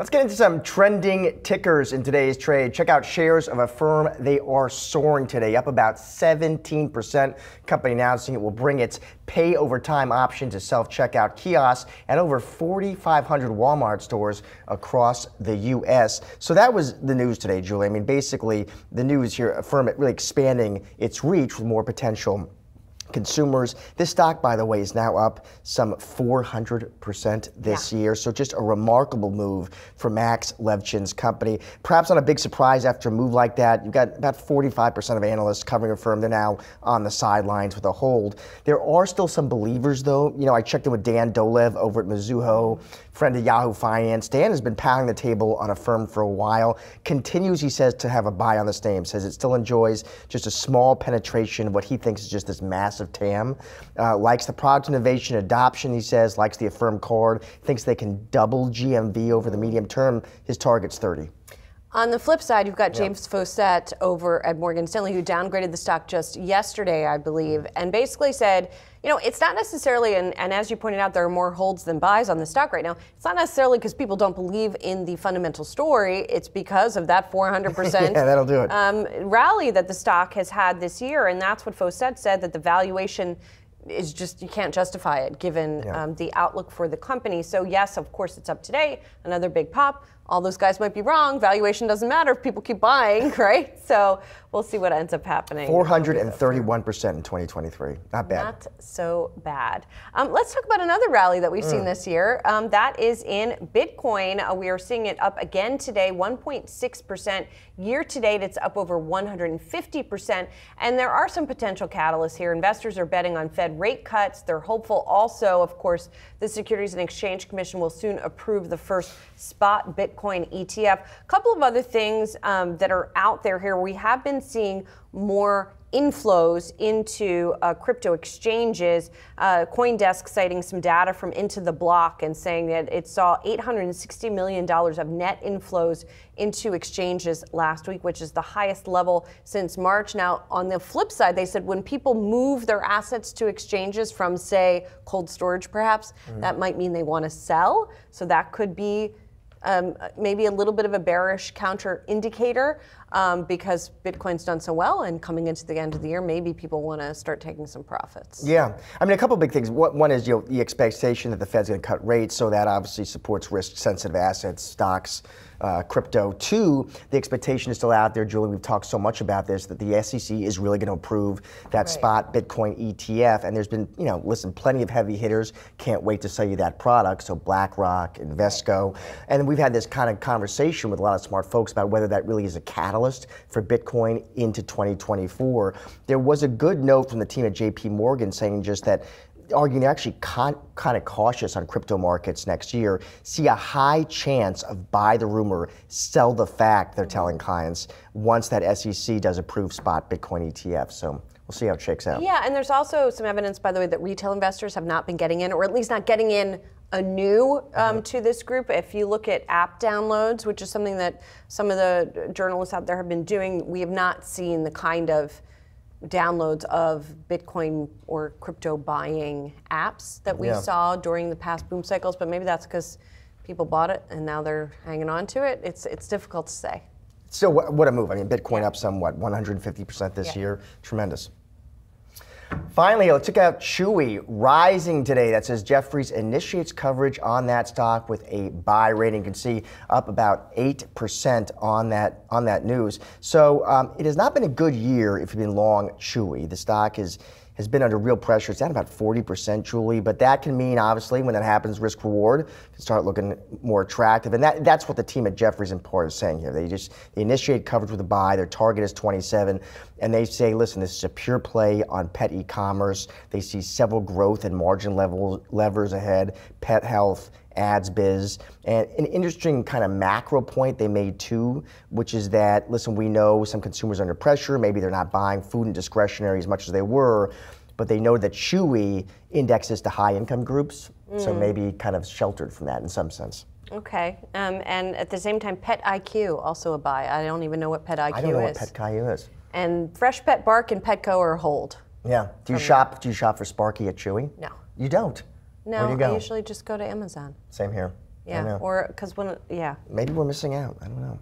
Let's get into some trending tickers in today's trade. Check out shares of a firm. They are soaring today, up about 17%. Company announcing it will bring its pay over time option to self-checkout kiosks at over 4,500 Walmart stores across the U.S. So that was the news today, Julie. I mean, basically, the news here, a firm really expanding its reach with more potential consumers. This stock, by the way, is now up some 400% this year. So just a remarkable move for Max Levchin's company. Perhaps not a big surprise after a move like that. You've got about 45% of analysts covering a firm. They're now on the sidelines with a hold. There are still some believers, though. You know, I checked in with Dan Dolev over at Mizuho, friend of Yahoo Finance. Dan has been pounding the table on a firm for a while. Continues, he says, to have a buy on this name. Says it still enjoys just a small penetration of what he thinks is just this massive TAM. Likes the product innovation adoption, he says, likes the Affirm card, thinks they can double GMV over the medium term. His target's 30. On the flip side, you've got James Faucette over at Morgan Stanley, who downgraded the stock just yesterday, I believe, and basically said, you know, it's not necessarily, and as you pointed out, there are more holds than buys on the stock right now. It's not necessarily because people don't believe in the fundamental story. It's because of that 400% yeah, that'll do it. Rally that the stock has had this year. And that's what Faucette said, that the valuation is just, you can't justify it given the outlook for the company. So yes, of course, it's up today. Another big pop. All those guys might be wrong. Valuation doesn't matter if people keep buying, right? So we'll see what ends up happening. 431% in 2023. Not bad. Not so bad. Let's talk about another rally that we've seen this year. That is in Bitcoin. We are seeing it up again today, 1.6%. Year to date, it's up over 150%. And there are some potential catalysts here. Investors are betting on Fed rate cuts. They're hopeful also, of course, the Securities and Exchange Commission will soon approve the first spot Bitcoin ETF. A couple of other things that are out there here. We have been seeing more inflows into crypto exchanges. CoinDesk citing some data from Into the Block and saying that it saw $860 million of net inflows into exchanges last week, which is the highest level since March. Now, on the flip side, they said when people move their assets to exchanges from, say, cold storage perhaps, that might mean they want to sell. So that could be maybe a little bit of a bearish counter indicator because Bitcoin's done so well, and coming into the end of the year, maybe people want to start taking some profits. Yeah, I mean, a couple of big things. One is the expectation that the Fed's going to cut rates, so that obviously supports risk-sensitive assets, stocks, crypto. Two, the expectation is still out there, Julie, we've talked so much about this, that the SEC is really going to approve that spot Bitcoin ETF. And there's been, listen, plenty of heavy hitters. Can't wait to sell you that product. So BlackRock, Invesco. And we've had this kind of conversation with a lot of smart folks about whether that really is a catalyst for Bitcoin into 2024. There was a good note from the team at JP Morgan saying just that, arguing they're actually kind of cautious on crypto markets next year, see a high chance of buy the rumor, sell the fact, they're telling clients, once that SEC does approve spot Bitcoin ETF. So we'll see how it shakes out. Yeah, and there's also some evidence, by the way, that retail investors have not been getting in, or at least not getting in anew to this group. If you look at app downloads, which is something that some of the journalists out there have been doing, we have not seen the kind of downloads of Bitcoin or crypto buying apps that we saw during the past boom cycles, but maybe that's because people bought it and now they're hanging on to it. It's difficult to say. So what a move. I mean, Bitcoin up somewhat, 150% this year. Tremendous. Finally, let's check out Chewy, rising today. That says Jefferies initiates coverage on that stock with a buy rating. You can see up about 8% on that news. So it has not been a good year if you've been long Chewy. The stock has been under real pressure. It's down about 40%, Julie, but that can mean, obviously, when that happens, risk reward can start looking more attractive. And that's what the team at Jefferies in part is saying here. They initiate coverage with a buy. Their target is 27, and they say, listen, this is a pure play on pet e-commerce. They see several growth and margin levers ahead, pet health, ads biz. And an interesting kind of macro point they made too, which is that, listen, we know some consumers are under pressure. Maybe they're not buying food and discretionary as much as they were, but they know that Chewy indexes to high income groups. So maybe kind of sheltered from that in some sense. Okay, and at the same time, Pet IQ, also a buy. I don't even know what Pet IQ is. I don't know what Pet IQ is. And Fresh Pet Bark and Petco are a hold. Yeah. Do you shop for Sparky at Chewy? No. You don't? No, Where do you go? I usually just go to Amazon. Same here. Yeah, or because when, yeah. Maybe we're missing out. I don't know.